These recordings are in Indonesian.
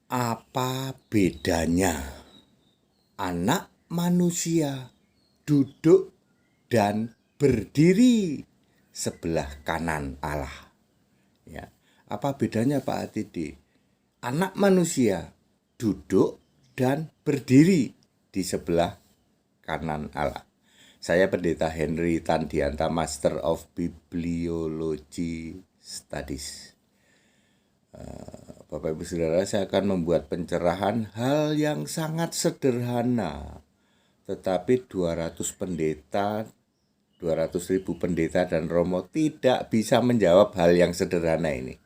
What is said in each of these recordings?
Apa bedanya anak manusia duduk dan berdiri sebelah kanan Allah? Ya. Apa bedanya Pak Atidi? Anak manusia duduk dan berdiri di sebelah kanan Allah. Saya Pendeta Henry Tandianta, Master of Bibliology Studies. Bapak Ibu Saudara, saya akan membuat pencerahan hal yang sangat sederhana. Tetapi 200.000 pendeta dan romo tidak bisa menjawab hal yang sederhana ini.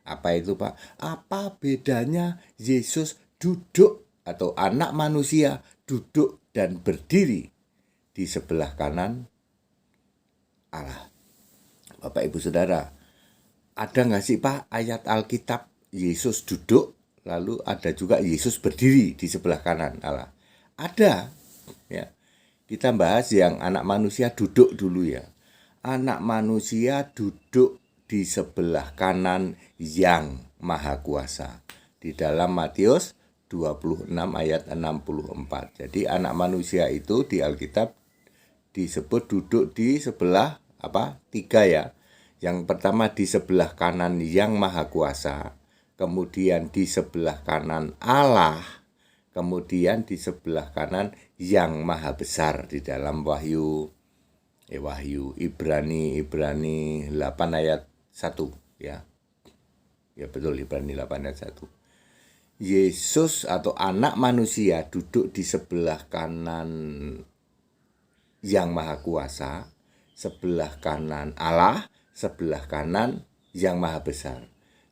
Apa itu Pak? Apa bedanya Yesus duduk atau anak manusia duduk dan berdiri di sebelah kanan Allah? Bapak Ibu Saudara, ada nggak sih Pak ayat Alkitab Yesus duduk, lalu ada juga Yesus berdiri di sebelah kanan Allah? Ada, ya. Kita bahas yang anak manusia duduk dulu ya. Anak manusia duduk di sebelah kanan yang Maha Kuasa. Di dalam Matius 26 ayat 64. Jadi anak manusia itu di Alkitab disebut duduk di sebelah tiga ya. Yang pertama di sebelah kanan yang Maha Kuasa, kemudian di sebelah kanan Allah, kemudian di sebelah kanan yang Maha Besar di dalam Ibrani 8 ayat 1 ya. Ya betul, Ibrani 8 ayat 1. Yesus atau anak manusia duduk di sebelah kanan yang Maha Kuasa, sebelah kanan Allah, sebelah kanan yang Maha Besar.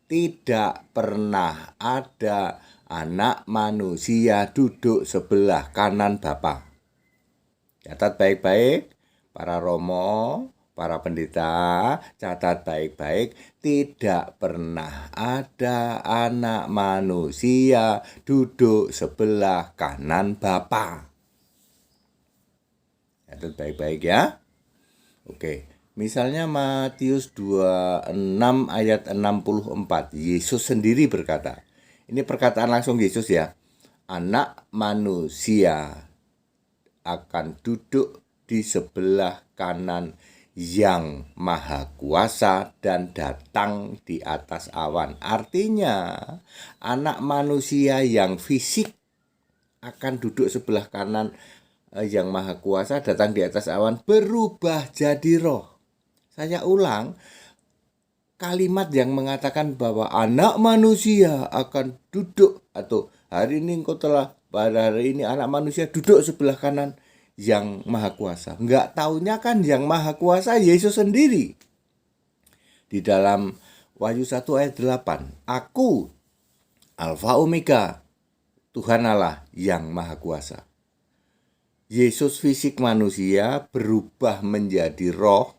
Tidak pernah ada anak manusia duduk sebelah kanan Bapa. Catat baik-baik, para romo, para pendeta, catat baik-baik. Tidak pernah ada anak manusia duduk sebelah kanan Bapa. Catat baik-baik ya. Oke. Misalnya Matius 26 ayat 64, Yesus sendiri berkata, ini perkataan langsung Yesus ya, anak manusia akan duduk di sebelah kanan yang Maha Kuasa dan datang di atas awan. Artinya anak manusia yang fisik akan duduk sebelah kanan yang Maha Kuasa, datang di atas awan, berubah jadi roh. Saya ulang, kalimat yang mengatakan bahwa anak manusia akan duduk, atau hari ini pada hari ini anak manusia duduk sebelah kanan yang Maha Kuasa. Enggak taunya kan yang Maha Kuasa Yesus sendiri. Di dalam Wahyu 1 ayat 8, Aku Alfa Omega, Tuhan Allah yang Maha Kuasa. Yesus fisik manusia berubah menjadi roh.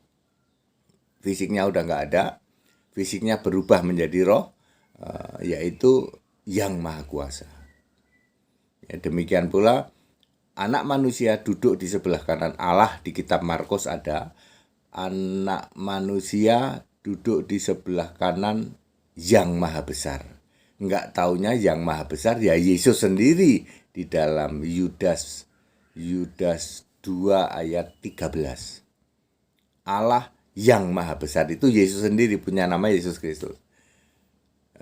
Fisiknya udah nggak ada, fisiknya berubah menjadi roh, yaitu yang Maha Kuasa. Ya, demikian pula anak manusia duduk di sebelah kanan Allah. Di kitab Markus ada anak manusia duduk di sebelah kanan yang Maha Besar. Nggak taunya yang Maha Besar ya Yesus sendiri di dalam Yudas 2 ayat 13. Allah yang Maha Besar itu Yesus sendiri, punya nama Yesus Kristus.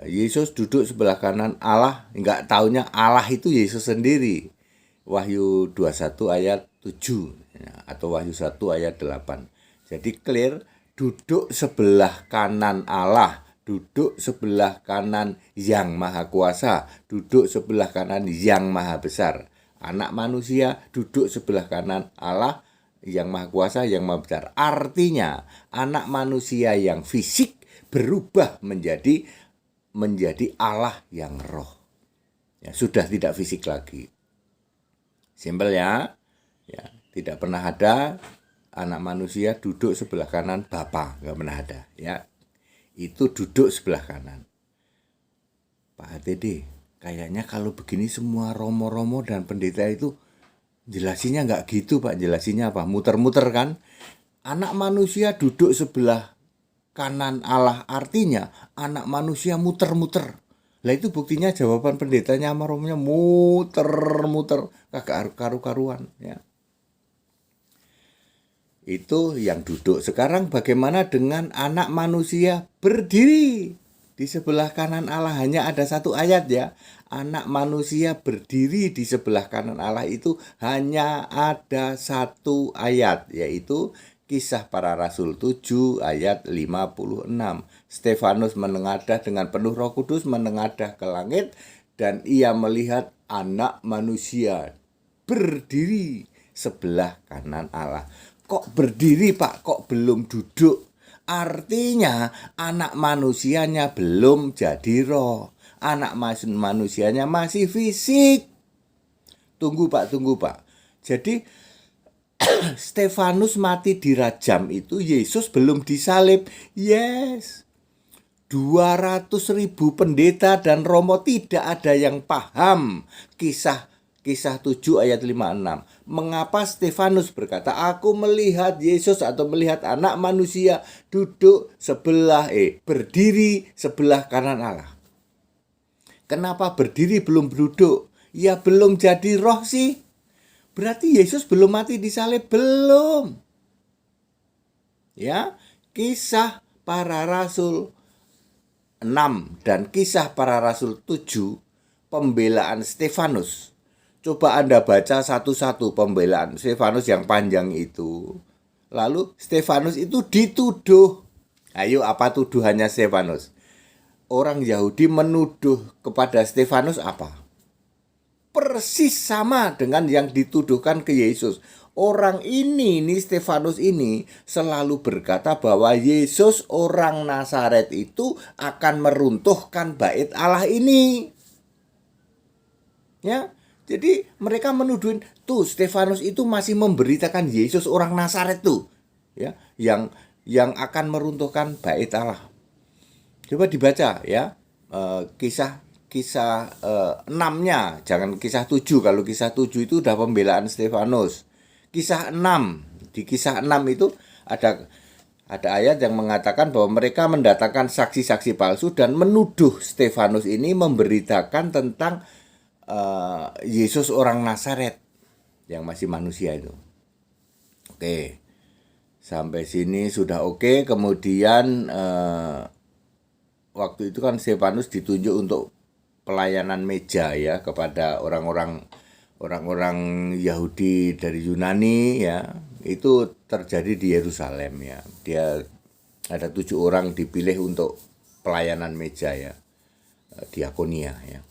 Yesus duduk sebelah kanan Allah, enggak taunya Allah itu Yesus sendiri. Wahyu 21 ayat 7 atau Wahyu 1 ayat 8. Jadi clear, duduk sebelah kanan Allah, duduk sebelah kanan yang Maha Kuasa, duduk sebelah kanan yang Maha Besar. Anak manusia duduk sebelah kanan Allah yang Maha Kuasa, yang Maha Besar. Artinya anak manusia yang fisik berubah menjadi Allah yang roh. Ya, sudah tidak fisik lagi. Simpel ya. Ya, tidak pernah ada anak manusia duduk sebelah kanan Bapa, enggak pernah ada ya. Itu duduk sebelah kanan. Pak HTD, kayaknya kalau begini semua romo-romo dan pendeta itu jelasinnya nggak gitu Pak, jelasinnya apa? Muter-muter kan? Anak manusia duduk sebelah kanan Allah, artinya anak manusia muter-muter. Lah itu buktinya jawaban pendetanya sama romonya muter-muter kagak karu-karuan ya. Itu yang duduk. Sekarang bagaimana dengan anak manusia berdiri di sebelah kanan Allah? Hanya ada satu ayat ya. Anak manusia berdiri di sebelah kanan Allah itu hanya ada satu ayat, yaitu Kisah Para Rasul 7 ayat 56. Stefanus menengadah dengan penuh Roh Kudus, menengadah ke langit, dan ia melihat anak manusia berdiri sebelah kanan Allah. Kok berdiri Pak? Kok belum duduk? Artinya anak manusianya belum jadi roh. Anak manusianya masih fisik. Tunggu Pak. Jadi Stefanus mati dirajam itu Yesus belum disalib. Yes. 200.000 pendeta dan romo tidak ada yang paham Kisah 7 ayat 56. Mengapa Stefanus berkata, aku melihat Yesus atau melihat anak manusia duduk berdiri sebelah kanan Allah. Kenapa berdiri belum duduk? Ya belum jadi roh sih. Berarti Yesus belum mati disalib, belum. Ya, Kisah Para Rasul 6 dan Kisah Para Rasul 7, pembelaan Stefanus. Coba Anda baca satu-satu pembelaan Stefanus yang panjang itu. Lalu Stefanus itu dituduh. Ayo, apa tuduhannya Stefanus? Orang Yahudi menuduh kepada Stefanus apa? Persis sama dengan yang dituduhkan ke Yesus. Orang ini Stefanus ini selalu berkata bahwa Yesus orang Nazaret itu akan meruntuhkan bait Allah ini. Ya, jadi mereka menuduh tuh Stefanus itu masih memberitakan Yesus orang Nazaret tuh, ya, yang akan meruntuhkan bait Allah. Coba dibaca ya, kisah 6-nya, jangan kisah 7. Kalau kisah 7 itu udah pembelaan Stefanus. Kisah 6, di kisah 6 itu ada ayat yang mengatakan bahwa mereka mendatangkan saksi-saksi palsu dan menuduh Stefanus ini memberitakan tentang Yesus orang Nazaret yang masih manusia itu. Oke, sampai sini sudah oke. Kemudian waktu itu kan Stefanus ditunjuk untuk pelayanan meja ya kepada orang-orang Yahudi dari Yunani ya. Itu terjadi di Yerusalem ya. Dia ada 7 orang dipilih untuk pelayanan meja ya, diakonia ya.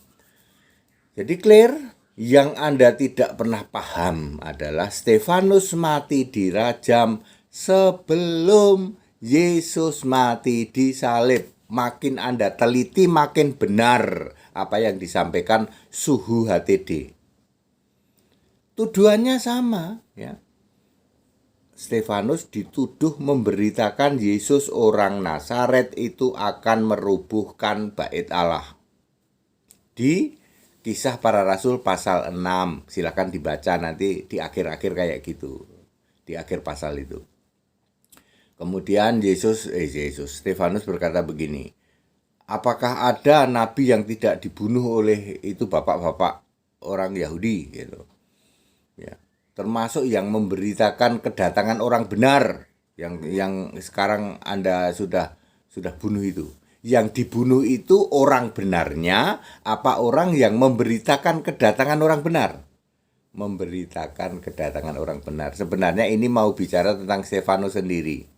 Jadi clear, yang Anda tidak pernah paham adalah Stefanus mati dirajam sebelum Yesus mati disalib. Makin Anda teliti, makin benar apa yang disampaikan Suhu HTD. Tuduhannya sama ya. Stefanus dituduh memberitakan Yesus orang Nazaret itu akan merubuhkan bait Allah. Di Kisah Para Rasul pasal 6, silakan dibaca nanti di akhir-akhir kayak gitu. Di akhir pasal itu. Kemudian Stefanus berkata begini, apakah ada nabi yang tidak dibunuh oleh itu bapak-bapak orang Yahudi gitu. Ya, termasuk yang memberitakan kedatangan orang benar yang sekarang Anda sudah bunuh itu. Yang dibunuh itu orang benarnya apa orang yang memberitakan kedatangan orang benar? Memberitakan kedatangan orang benar. Sebenarnya ini mau bicara tentang Stefanus sendiri.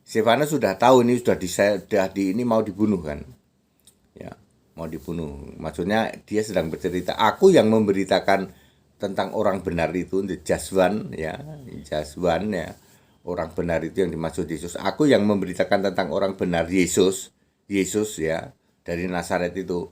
Stefanus sudah tahu ini ini mau dibunuh kan? Ya, mau dibunuh. Maksudnya dia sedang bercerita, aku yang memberitakan tentang orang benar itu, Jaswan ya. Orang benar itu yang dimaksud Yesus. Aku yang memberitakan tentang orang benar Yesus ya, dari Nazaret itu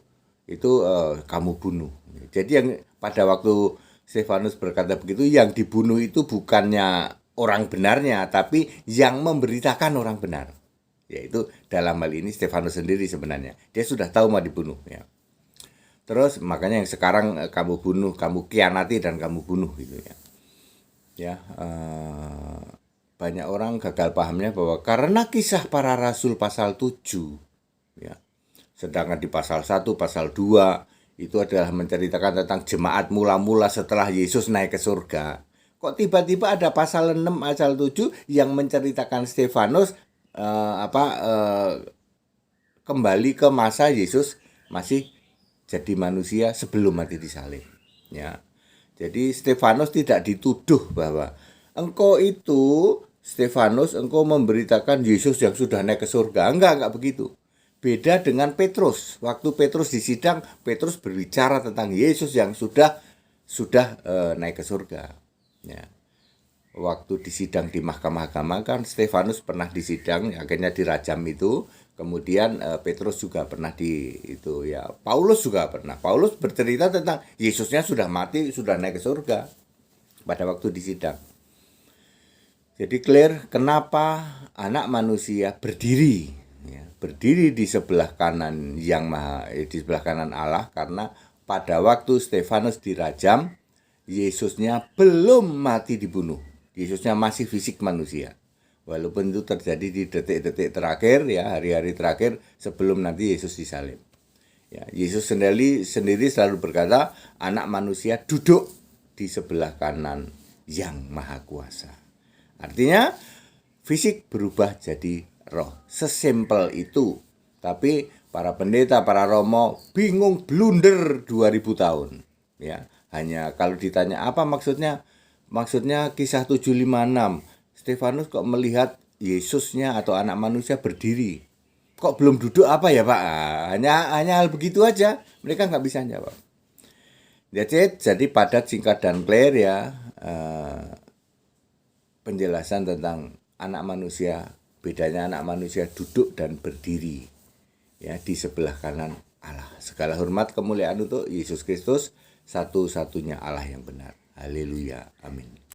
kamu bunuh. Jadi yang pada waktu Stefanus berkata begitu, yang dibunuh itu bukannya orang benarnya, tapi yang memberitakan orang benar. Yaitu dalam hal ini Stefanus sendiri sebenarnya. Dia sudah tahu mau dibunuh ya. Terus makanya yang sekarang kamu bunuh, kamu khianati dan kamu bunuh gitu ya. Ya, banyak orang gagal pahamnya bahwa karena Kisah Para Rasul pasal 7 ya, Sedangkan di pasal 1, pasal 2 itu adalah menceritakan tentang jemaat mula-mula setelah Yesus naik ke surga. Kok tiba-tiba ada pasal 6 pasal 7 yang menceritakan Stefanus kembali ke masa Yesus masih jadi manusia sebelum mati disalib, ya. Jadi Stefanus tidak dituduh bahwa engkau memberitakan Yesus yang sudah naik ke surga. Enggak begitu. Beda dengan Petrus. Waktu Petrus disidang, Petrus berbicara tentang Yesus yang sudah naik ke surga. Ya. Waktu disidang di mahkamah agama kan Stefanus pernah disidang, akhirnya dirajam itu. Kemudian Petrus juga pernah Paulus juga pernah. Paulus bercerita tentang Yesusnya sudah mati, sudah naik ke surga pada waktu disidang. Jadi clear kenapa anak manusia berdiri di sebelah kanan di sebelah kanan Allah, karena pada waktu Stefanus dirajam, Yesusnya belum mati dibunuh. Yesusnya masih fisik manusia. Walaupun itu terjadi di detik-detik terakhir, ya, hari-hari terakhir sebelum nanti Yesus disalib. Ya, Yesus sendiri selalu berkata, anak manusia duduk di sebelah kanan yang maha kuasa. Artinya fisik berubah jadi roh. Sesimpel itu. Tapi para pendeta, para romo bingung, blunder 2000 tahun. Ya, hanya kalau ditanya apa maksudnya kisah 756. Stefanus kok melihat Yesusnya atau anak manusia berdiri. Kok belum duduk apa ya, Pak? Hanya hal begitu aja. Mereka nggak bisa jawab. Jadi padat, singkat, dan clear ya. Penjelasan tentang anak manusia, bedanya anak manusia duduk dan berdiri ya di sebelah kanan Allah. Segala hormat kemuliaan untuk Yesus Kristus, satu-satunya Allah yang benar. Haleluya. Amin.